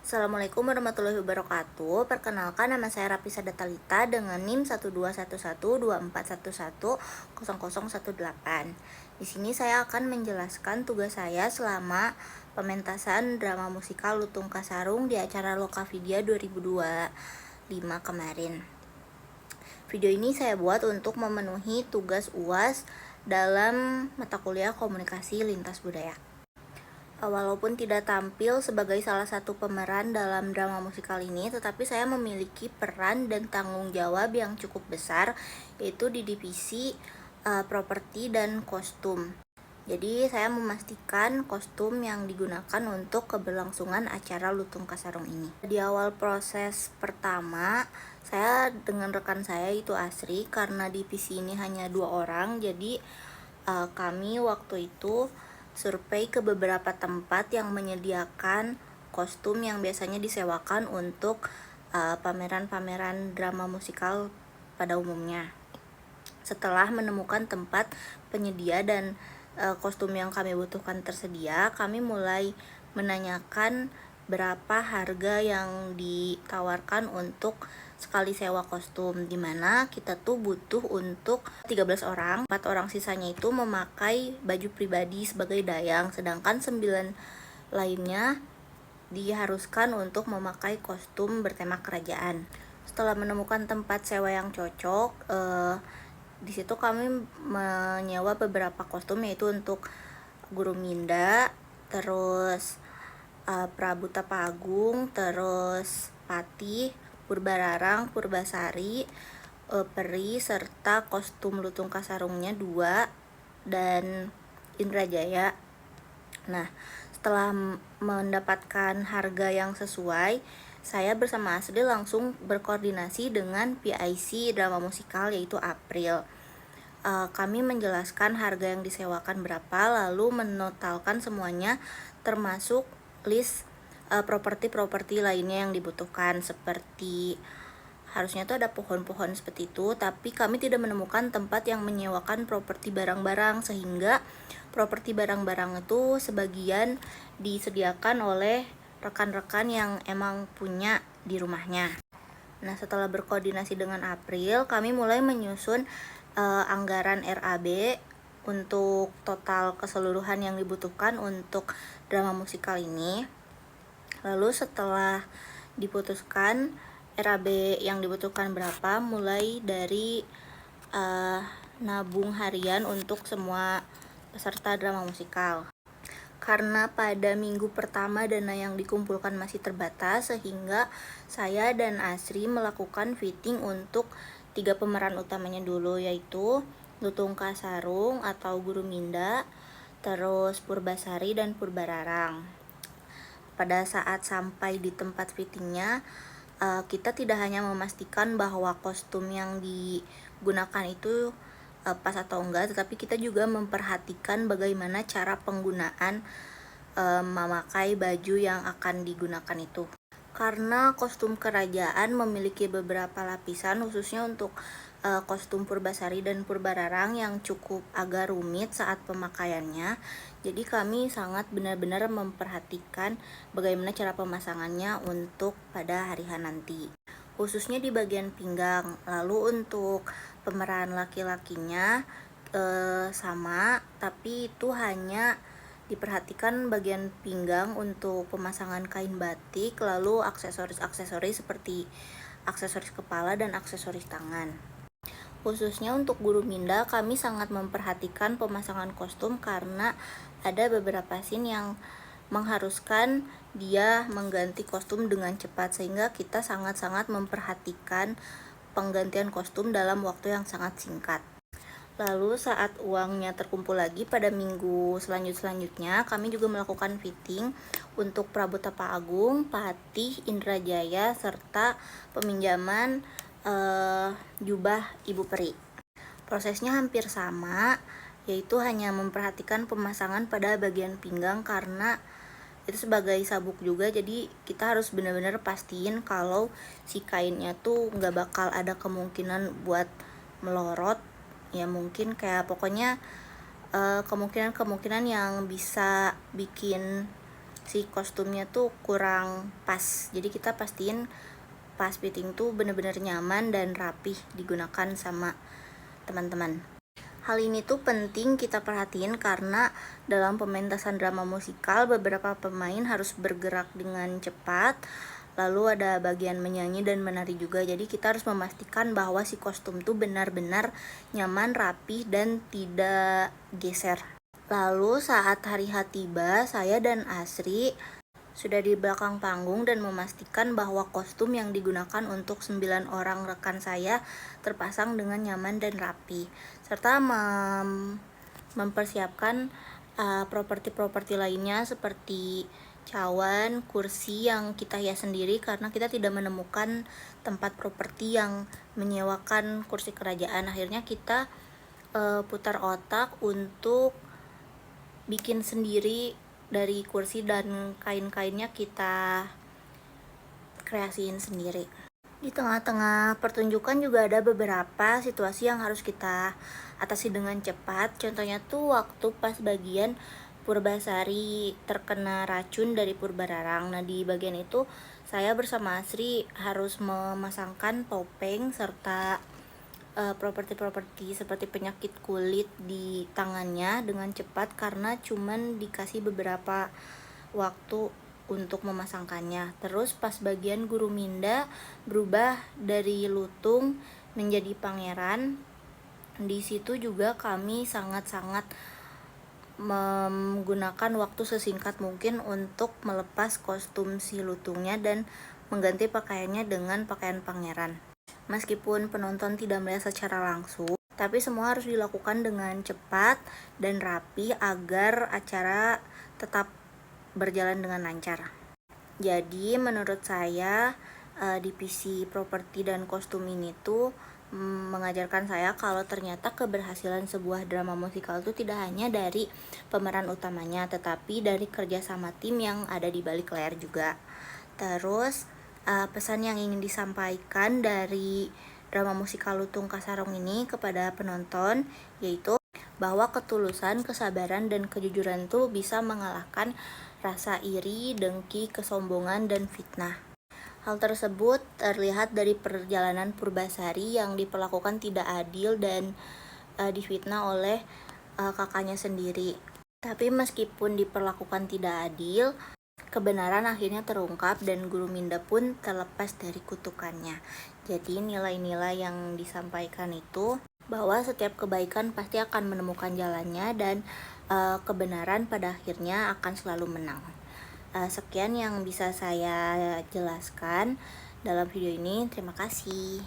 Assalamualaikum warahmatullahi wabarakatuh. Perkenalkan, nama saya Rapisa Datalita dengan NIM 12112112418. Di sini saya akan menjelaskan tugas saya selama pementasan drama musikal Lutung Kasarung di acara Lokavidya 2025 kemarin. Video ini saya buat untuk memenuhi tugas UAS dalam mata kuliah Komunikasi Lintas Budaya. Walaupun tidak tampil sebagai salah satu pemeran dalam drama musikal ini, tetapi saya memiliki peran dan tanggung jawab yang cukup besar, yaitu di divisi properti dan kostum. Jadi saya memastikan kostum yang digunakan untuk keberlangsungan acara Lutung Kasarung ini. Di awal proses pertama, saya dengan rekan saya itu Asri, karena divisi ini hanya 2 orang, jadi kami waktu itu survei ke beberapa tempat yang menyediakan kostum yang biasanya disewakan untuk pameran-pameran drama musikal pada umumnya. Setelah menemukan tempat penyedia dan kostum yang kami butuhkan tersedia, kami mulai menanyakan berapa harga yang ditawarkan untuk sekali sewa kostum, dimana kita tuh butuh untuk 13 orang, 4 orang sisanya itu memakai baju pribadi sebagai dayang, sedangkan 9 lainnya diharuskan untuk memakai kostum bertema kerajaan. Setelah menemukan tempat sewa yang cocok, di situ kami menyewa beberapa kostum, yaitu untuk Guru Minda, terus Prabu Tapagung, terus Patih, Purbararang, Purbasari, Peri, serta kostum Lutung Kasarungnya 2 dan Indrajaya. Nah, setelah mendapatkan harga yang sesuai, saya bersama Asri langsung berkoordinasi dengan PIC drama musikal, yaitu April. Kami menjelaskan harga yang disewakan berapa, lalu menotalkan semuanya termasuk list properti-properti lainnya yang dibutuhkan, seperti harusnya tuh ada pohon-pohon seperti itu, tapi kami tidak menemukan tempat yang menyewakan properti barang-barang, sehingga properti barang-barang itu sebagian disediakan oleh rekan-rekan yang emang punya di rumahnya. Nah, setelah berkoordinasi dengan April, kami mulai menyusun anggaran RAB untuk total keseluruhan yang dibutuhkan untuk drama musikal ini. Lalu setelah diputuskan RAB yang dibutuhkan berapa, mulai dari nabung harian untuk semua peserta drama musikal. Karena pada minggu pertama dana yang dikumpulkan masih terbatas, sehingga saya dan Asri melakukan fitting untuk 3 pemeran utamanya dulu, yaitu Lutung Kasarung atau Guru Minda, terus Purbasari dan Purbararang. Pada saat sampai di tempat fittingnya, kita tidak hanya memastikan bahwa kostum yang digunakan itu pas atau enggak, tetapi kita juga memperhatikan bagaimana cara penggunaan memakai baju yang akan digunakan itu. Karena kostum kerajaan memiliki beberapa lapisan, khususnya untuk kostum Purbasari dan Purbararang yang cukup agak rumit saat pemakaiannya. Jadi kami sangat benar-benar memperhatikan bagaimana cara pemasangannya untuk pada hari H nanti, khususnya di bagian pinggang. Lalu untuk pemeran laki-lakinya sama, tapi itu hanya diperhatikan bagian pinggang untuk pemasangan kain batik, lalu aksesoris-aksesoris seperti aksesoris kepala dan aksesoris tangan. Khususnya untuk Guru Minda, kami sangat memperhatikan pemasangan kostum karena ada beberapa scene yang mengharuskan dia mengganti kostum dengan cepat, sehingga kita sangat-sangat memperhatikan penggantian kostum dalam waktu yang sangat singkat. Lalu saat uangnya terkumpul lagi pada minggu selanjutnya, kami juga melakukan fitting untuk Prabu Tapaagung, Patih, Indrajaya, serta peminjaman jubah Ibu Peri. Prosesnya hampir sama, yaitu hanya memperhatikan pemasangan pada bagian pinggang karena itu sebagai sabuk juga, jadi kita harus benar-benar pastiin kalau si kainnya tuh nggak bakal ada kemungkinan buat melorot, ya mungkin kayak pokoknya kemungkinan-kemungkinan yang bisa bikin si kostumnya tuh kurang pas. Jadi kita pastiin pas fitting tuh bener-bener nyaman dan rapih digunakan sama teman-teman. Hal ini tuh penting kita perhatiin karena dalam pementasan drama musikal beberapa pemain harus bergerak dengan cepat, lalu ada bagian menyanyi dan menari juga. Jadi kita harus memastikan bahwa si kostum tuh benar-benar nyaman, rapih, dan tidak geser. Lalu saat hari H tiba, saya dan Asri sudah di belakang panggung dan memastikan bahwa kostum yang digunakan untuk 9 orang rekan saya terpasang dengan nyaman dan rapi, serta mempersiapkan properti-properti lainnya seperti cawan, kursi yang kita hias sendiri karena kita tidak menemukan tempat properti yang menyewakan kursi kerajaan. Akhirnya kita putar otak untuk bikin sendiri dari kursi dan kain-kainnya kita kreasiin sendiri. Di tengah-tengah pertunjukan juga ada beberapa situasi yang harus kita atasi dengan cepat. Contohnya tuh waktu pas bagian Purbasari terkena racun dari Purbararang. Nah, di bagian itu saya bersama Asri harus memasangkan topeng serta properti-properti seperti penyakit kulit di tangannya dengan cepat karena cuman dikasih beberapa waktu untuk memasangkannya. Terus pas bagian Guru Minda berubah dari lutung menjadi pangeran, di situ juga kami sangat-sangat menggunakan waktu sesingkat mungkin untuk melepas kostum si lutungnya dan mengganti pakaiannya dengan pakaian pangeran. Meskipun penonton tidak melihat secara langsung, tapi semua harus dilakukan dengan cepat dan rapi agar acara tetap berjalan dengan lancar. Jadi menurut saya divisi properti dan kostum ini tuh mengajarkan saya kalau ternyata keberhasilan sebuah drama musikal itu tidak hanya dari pemeran utamanya, tetapi dari kerjasama tim yang ada di balik layar juga. Terus pesan yang ingin disampaikan dari drama musikal Lutung Kasarung ini kepada penonton yaitu bahwa ketulusan, kesabaran, dan kejujuran itu bisa mengalahkan rasa iri, dengki, kesombongan, dan fitnah. Hal tersebut terlihat dari perjalanan Purbasari yang diperlakukan tidak adil dan difitnah oleh kakaknya sendiri. Tapi meskipun diperlakukan tidak adil, kebenaran akhirnya terungkap dan Guru Minda pun terlepas dari kutukannya. Jadi nilai-nilai yang disampaikan itu bahwa setiap kebaikan pasti akan menemukan jalannya dan kebenaran pada akhirnya akan selalu menang. Sekian yang bisa saya jelaskan dalam video ini. Terima kasih.